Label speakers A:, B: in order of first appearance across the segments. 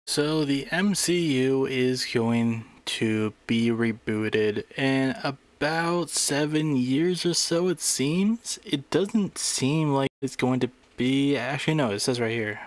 A: So the MCU is going to be rebooted in about 7 years or so, it seems. It doesn't seem like it's going to be. Actually, no, it says right here.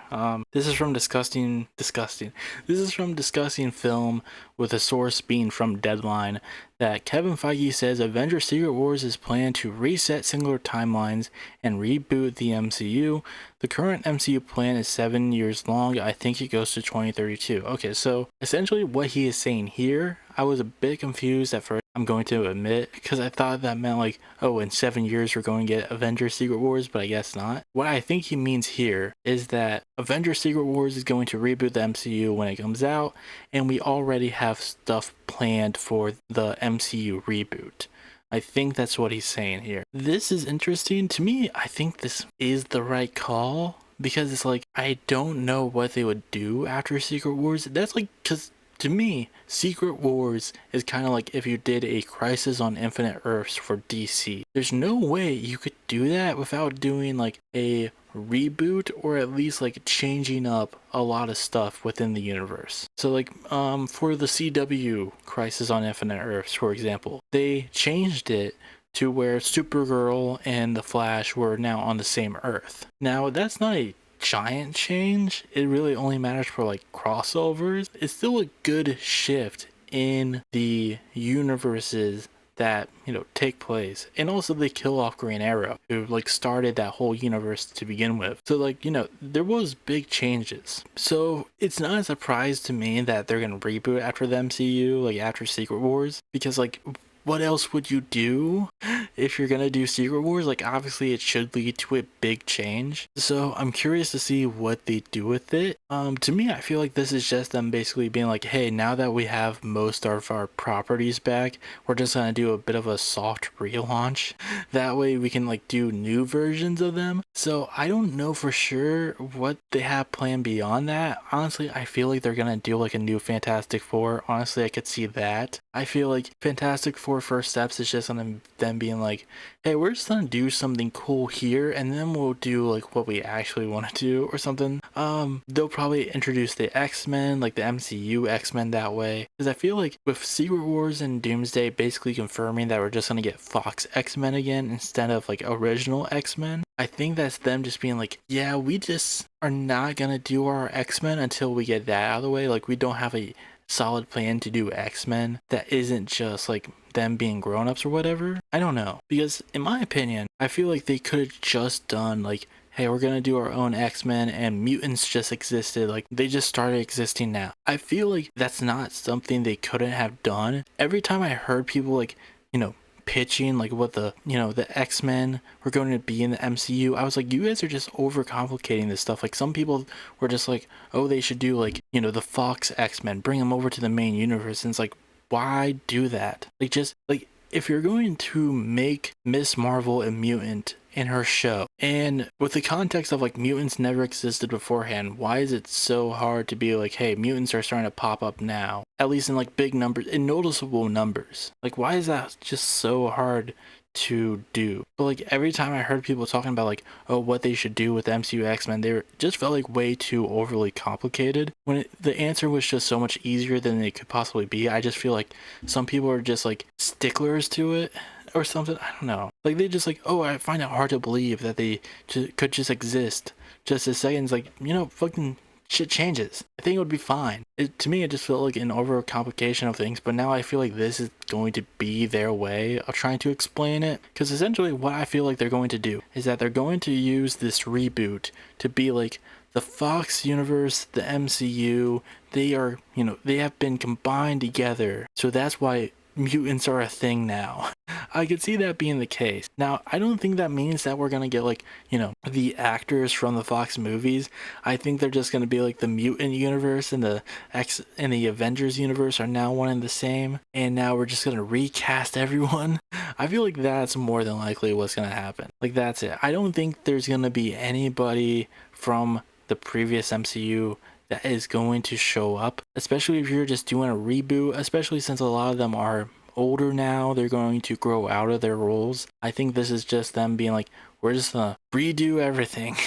A: This is from Disgusting. This is from Disgusting Film, with a source being from Deadline, that Kevin Feige says Avengers Secret Wars is planned to reset singular timelines and reboot the MCU. The current MCU plan is 7 years long. I think it goes to 2032. Okay, so essentially what he is saying here, I was a bit confused at first, I'm going to admit, because I thought that meant like, oh, in 7 years we're going to get Avengers Secret Wars, but I guess not. What I think he means here is that Avengers Secret Wars is going to reboot the MCU when it comes out, and we already have stuff planned for the MCU reboot. I think that's what he's saying here. This is interesting to me. I think this is the right call, because it's like, I don't know what they would do after Secret Wars. That's like, because to me, Secret Wars is kind of like if you did a Crisis on Infinite Earths for DC. There's no way you could do that without doing like a reboot, or at least like changing up a lot of stuff within the universe. So like for the CW Crisis on Infinite Earths, for example, they changed it to where Supergirl and the Flash were now on the same Earth. Now that's not a giant change. It really only matters for like crossovers. It's still a good shift in the universes that, you know, take place. And also they kill off Green Arrow, who like started that whole universe to begin with. So like, you know, there was big changes. So it's not a surprise to me that they're gonna reboot after the MCU, like after Secret Wars, because like, what else would you do if you're gonna do Secret Wars? Like, obviously it should lead to a big change. So I'm curious to see what they do with it. To me, I feel like this is just them basically being like, hey, now that we have most of our properties back, we're just gonna do a bit of a soft relaunch. That way we can like do new versions of them. So I don't know for sure what they have planned beyond that. Honestly, I feel like they're gonna do like a new Fantastic Four. Honestly, I could see that. I feel like Fantastic Four First Steps is just on them being like, hey, we're just gonna do something cool here, and then we'll do like what we actually want to do or something. They'll probably introduce the X-Men, like the MCU X-Men, that way, because I feel like with Secret Wars and Doomsday basically confirming that we're just gonna get Fox X-Men again instead of like original X-Men, I think that's them just being like, yeah, we just are not gonna do our X-Men until we get that out of the way. Like, we don't have a solid plan to do X-Men that isn't just like them being grown-ups or whatever. I don't know, because in my opinion, I feel like they could have just done like, hey, we're gonna do our own X-Men, and mutants just existed, like they just started existing now. I feel like that's not something they couldn't have done. Every time I heard people like, you know, pitching like what the, you know, the X-Men were going to be in the MCU, I was like, you guys are just overcomplicating this stuff. Like, some people were just like, oh, they should do like, you know, the Fox X-Men, bring them over to the main universe. And it's like, why do that? Like, just like, if you're going to make Miss Marvel a mutant in her show, and with the context of like mutants never existed beforehand, why is it so hard to be like, hey, mutants are starting to pop up now, at least in like big numbers, in noticeable numbers? Like, why is that just so hard to do? But like, every time I heard people talking about like, oh, what they should do with the MCU X-Men, they just felt like way too overly complicated, when the answer was just so much easier than it could possibly be. I just feel like some people are just like sticklers to it or something. I don't know. Like, they just like, oh, I find it hard to believe that they could just exist just a second. It's like, you know, fucking shit changes. I think it would be fine. To me, it just felt like an overcomplication of things, but now I feel like this is going to be their way of trying to explain it, because essentially what I feel like they're going to do is that they're going to use this reboot to be like, the Fox universe, the MCU, they are, you know, they have been combined together, so that's why mutants are a thing now. I could see that being the case. Now, I don't think that means that we're gonna get like, you know, the actors from the Fox movies. I think they're just gonna be like the mutant universe and the X and the Avengers universe are now one and the same, and now we're just gonna recast everyone. I feel like that's more than likely what's gonna happen. Like, that's it. I don't think there's gonna be anybody from the previous MCU that is going to show up, especially if you're just doing a reboot, especially since a lot of them are older now, they're going to grow out of their roles. I think this is just them being like, we're just gonna redo everything.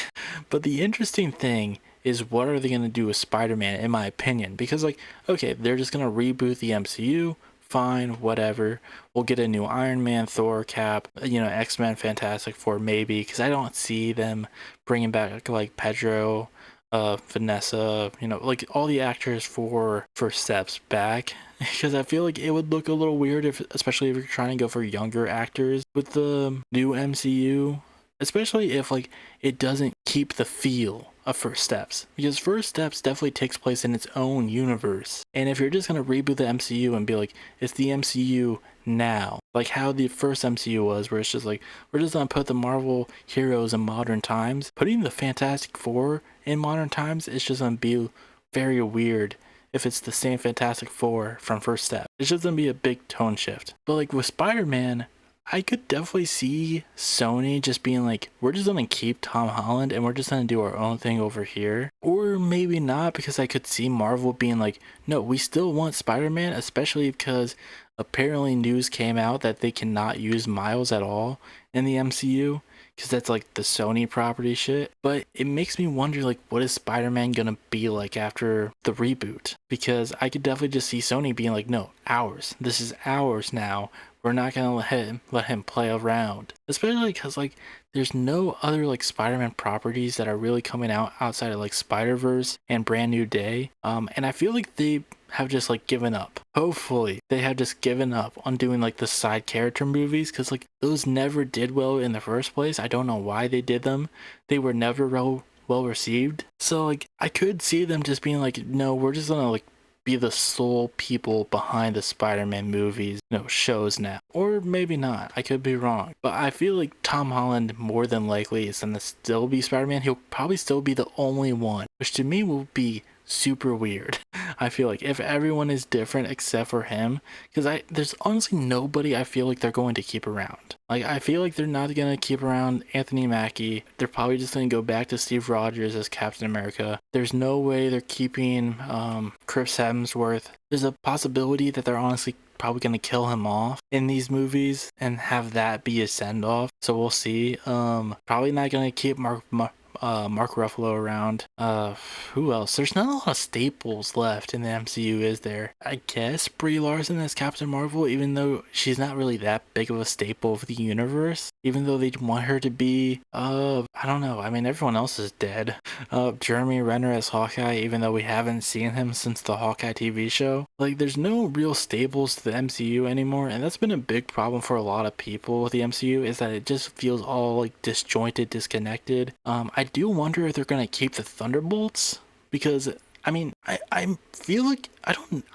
A: But the interesting thing is what are they going to do with Spider-Man, in my opinion. Because, like, okay, they're just going to reboot the MCU. Fine, whatever. We'll get a new Iron Man, Thor, Cap, X-Men, Fantastic Four, maybe. Because I don't see them bringing back, like, Pedro, Vanessa, like all the actors for First Steps back. Because I feel like it would look a little weird, especially if you're trying to go for younger actors with the new MCU. Especially if, like, it doesn't keep the feel of First Steps. Because First Steps definitely takes place in its own universe. And if you're just going to reboot the MCU and be like, it's the MCU now, like how the first MCU was, where it's just like, we're just going to put the Marvel heroes in modern times, putting the Fantastic Four in modern times is just going to be very weird if it's the same Fantastic Four from First Step. It's just going to be a big tone shift. But like with Spider-Man, I could definitely see Sony just being like, we're just gonna keep Tom Holland and we're just gonna do our own thing over here. Or maybe not, because I could see Marvel being like, no, we still want Spider-Man, especially because apparently news came out that they cannot use Miles at all in the MCU, because that's like the Sony property shit. But it makes me wonder, like, what is Spider-Man gonna be like after the reboot? Because I could definitely just see Sony being like, no, ours. This is ours now. We're not gonna let him play around. Especially because, like, there's no other like Spider-Man properties that are really coming out outside of like Spider-Verse and Brand New Day. And I feel like they have just like given up. Hopefully they have just given up on doing like the side character movies, because like those never did well in the first place. I don't know why they did them. They were never well received. So like I could see them just being like, no, we're just gonna like be the sole people behind the Spider-Man movies, shows now. Or maybe not, I could be wrong. But I feel like Tom Holland more than likely is gonna still be Spider-Man. He'll probably still be the only one, which to me will be super weird. I feel like if everyone is different except for him, because there's honestly nobody I feel like they're going to keep around. Like, I feel like they're not going to keep around Anthony Mackie. They're probably just going to go back to Steve Rogers as Captain America. There's no way they're keeping Chris Hemsworth. There's a possibility that they're honestly probably going to kill him off in these movies and have that be a send-off. So we'll see. Probably not going to keep Mark Ruffalo around. Who else? There's not a lot of staples left in the MCU, is there? I guess Brie Larson as Captain Marvel, even though she's not really that big of a staple of the universe. Even though they want her to be, I don't know. I mean, everyone else is dead. Jeremy Renner as Hawkeye, even though we haven't seen him since the Hawkeye TV show. Like, there's no real staples to the MCU anymore, and that's been a big problem for a lot of people with the MCU, is that it just feels all like disjointed, disconnected. I do wonder if they're gonna keep the Thunderbolts, because I mean, I feel like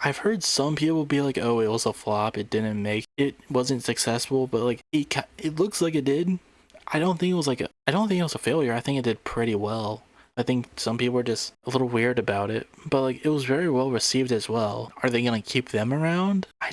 A: I've heard some people be like, oh, it was a flop, it wasn't successful, but like it looks like it did. I don't think it was a failure. I think it did pretty well. I think some people were just a little weird about it, but like it was very well received as well. Are they gonna keep them around? I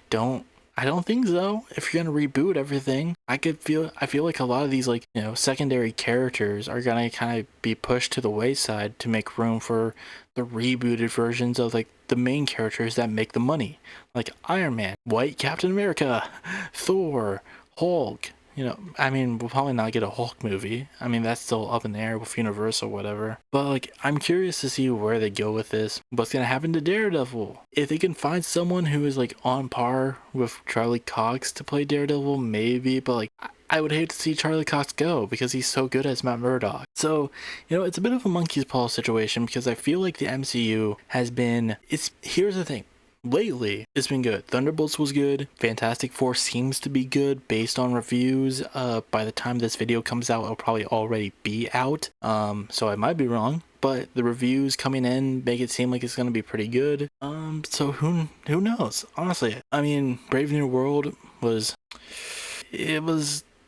A: don't think so. If you're gonna reboot everything, I feel like a lot of these, like, secondary characters are gonna kind of be pushed to the wayside to make room for the rebooted versions of like the main characters that make the money, like Iron Man, White Captain America, Thor, Hulk. I mean, we'll probably not get a Hulk movie. I mean, that's still up in the air with Universal, whatever. But like, I'm curious to see where they go with this. What's gonna happen to Daredevil? If they can find someone who is like on par with Charlie Cox to play Daredevil, maybe. But like, I would hate to see Charlie Cox go because he's so good as Matt Murdock. So, it's a bit of a monkey's paw situation, because I feel like the MCU has been. Here's the thing. Lately, it's been good. Thunderbolts was good. Fantastic Four seems to be good based on reviews. By the time this video comes out, it'll probably already be out. So I might be wrong, but the reviews coming in make it seem like it's gonna be pretty good. So who knows? Honestly, I mean, Brave New World was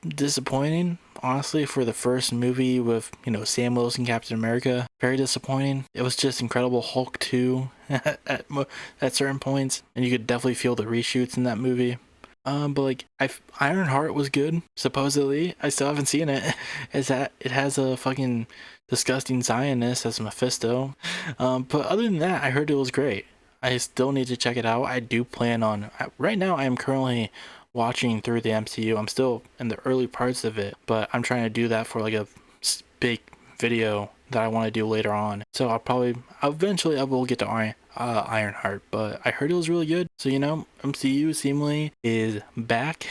A: disappointing, honestly, for the first movie with, Sam Wilson, Captain America. Very disappointing. It was just Incredible Hulk 2 at certain points, and you could definitely feel the reshoots in that movie. But like, Ironheart was good, supposedly. I still haven't seen it. It has a fucking disgusting Zionist as Mephisto. But other than that, I heard it was great. I still need to check it out. I do plan on. Right now, I am currently watching through the MCU. I'm still in the early parts of it, but I'm trying to do that for like a big video that I want to do later on. So eventually I will get to Ironheart, but I heard it was really good. So MCU seemingly is back.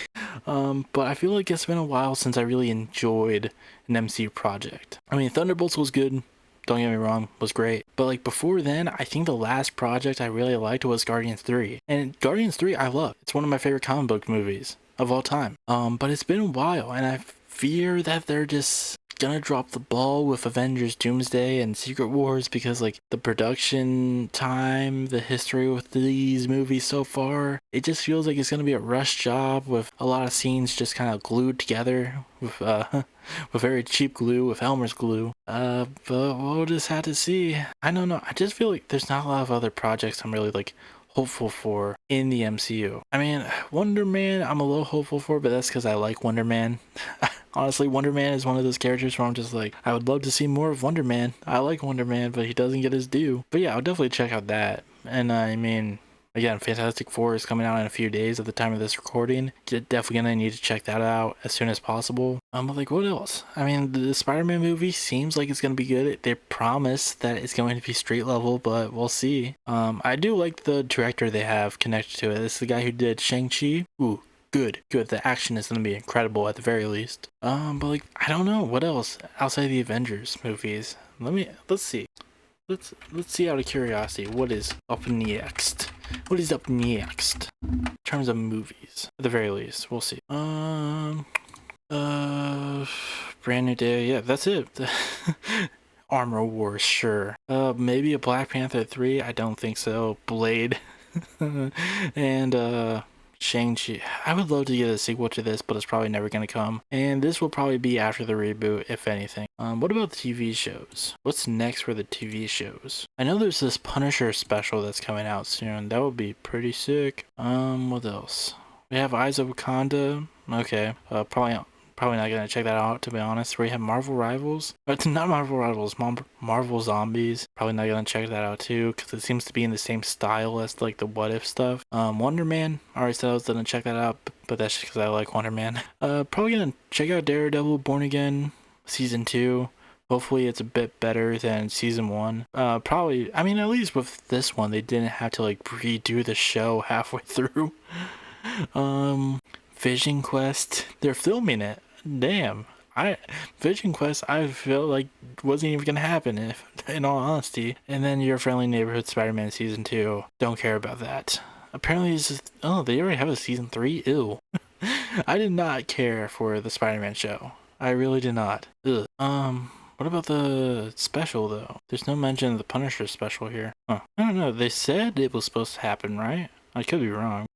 A: But I feel like it's been a while since I really enjoyed an MCU project. I mean, Thunderbolts was good. Don't get me wrong, was great. But like before then, I think the last project I really liked was Guardians 3. And Guardians 3 I love. It's one of my favorite comic book movies of all time. But it's been a while, and I fear that they're just gonna drop the ball with Avengers Doomsday and Secret Wars, because like the production time, the history with these movies so far, it just feels like it's gonna be a rush job with a lot of scenes just kind of glued together with with very cheap glue, with Elmer's glue. But we'll just have to see. I don't know, I just feel like there's not a lot of other projects I'm really like hopeful for in the MCU. I mean, Wonder Man I'm a little hopeful for, but that's because I like Wonder Man. Honestly, Wonder Man is one of those characters where I'm just like, I would love to see more of Wonder Man. I like Wonder Man, but he doesn't get his due. But yeah, I'll definitely check out that. And I mean, again, Fantastic Four is coming out in a few days at the time of this recording. Definitely gonna need to check that out as soon as possible. But like, what else? I mean, the Spider-Man movie seems like it's gonna be good. They promise that it's going to be street level, but we'll see. I do like the director they have connected to it. It's the guy who did Shang-Chi. Ooh, good. The action is gonna be incredible at the very least. But like, I don't know what else outside the Avengers movies. Let's see. Let's see out of curiosity what is up next. What is up next in terms of movies? At the very least, we'll see. Brand New Day. Yeah, that's it. Armor Wars, sure. Maybe a Black Panther 3. I don't think so. Blade. And Shang-Chi. I would love to get a sequel to this, but it's probably never going to come. And this will probably be after the reboot, if anything. What about the TV shows? What's next for the TV shows? I know there's this Punisher special that's coming out soon. That would be pretty sick. What else? We have Eyes of Wakanda. Okay. Probably not gonna check that out, to be honest. We have Marvel Rivals. Not Marvel Rivals, Marvel Zombies. Probably not gonna check that out too, because it seems to be in the same style as like the What If stuff. Wonder Man. Already said I was gonna check that out, but that's just because I like Wonder Man. Probably gonna check out Daredevil Born Again Season 2. Hopefully it's a bit better than Season 1. Probably, I mean, at least with this one, they didn't have to like redo the show halfway through. Vision Quest. They're filming it. Damn. Vision Quest I feel like wasn't even gonna happen, if in all honesty. And then Your Friendly Neighborhood Spider-Man Season 2. Don't care about that. Apparently it's just, oh, they already have a Season 3? Ew. I did not care for the Spider-Man show. I really did not. Ugh. What about the special though? There's no mention of the Punisher special here. Huh. I don't know. They said it was supposed to happen, right? I could be wrong.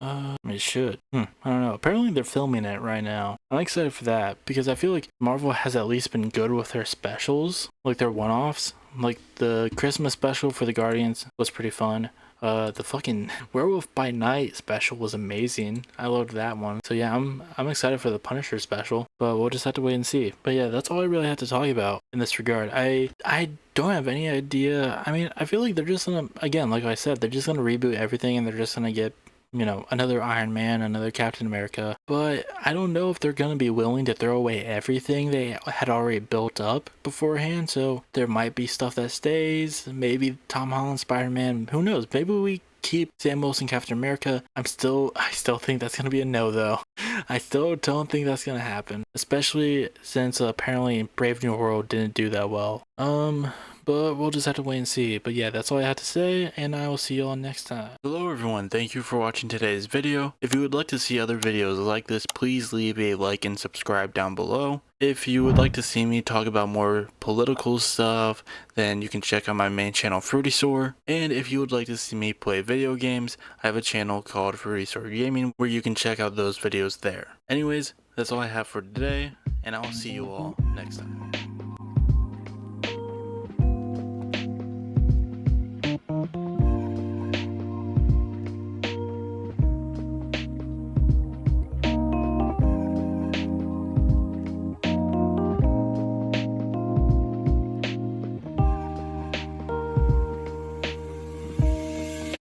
A: It should. I don't know. Apparently they're filming it right now. I'm excited for that, because I feel like Marvel has at least been good with their specials, like their one-offs. Like the Christmas special for the Guardians was pretty fun. The fucking Werewolf by Night special was amazing. I loved that one. So yeah, I'm excited for the Punisher special, but we'll just have to wait and see. But yeah, that's all I really have to talk about in this regard. I don't have any idea. I mean, I feel like they're just gonna, again, like I said, they're just gonna reboot everything, and they're just gonna get, another Iron Man, another Captain America. But I don't know if they're going to be willing to throw away everything they had already built up beforehand. So there might be stuff that stays. Maybe Tom Holland Spider-Man. Who knows? Maybe we keep Sam Wilson Captain America. I still think that's going to be a no, though. I still don't think that's going to happen. Especially since apparently Brave New World didn't do that well. But we'll just have to wait and see. But yeah, that's all I had to say, and I will see you all next time. Hello everyone, thank you for watching today's video. If you would like to see other videos like this, please leave a like and subscribe down below. If you would like to see me talk about more political stuff, then you can check out my main channel, Fruity Soar. And if you would like to see me play video games, I have a channel called Fruity Soar Gaming, where you can check out those videos there. Anyways, that's all I have for today, and I will see you all next time.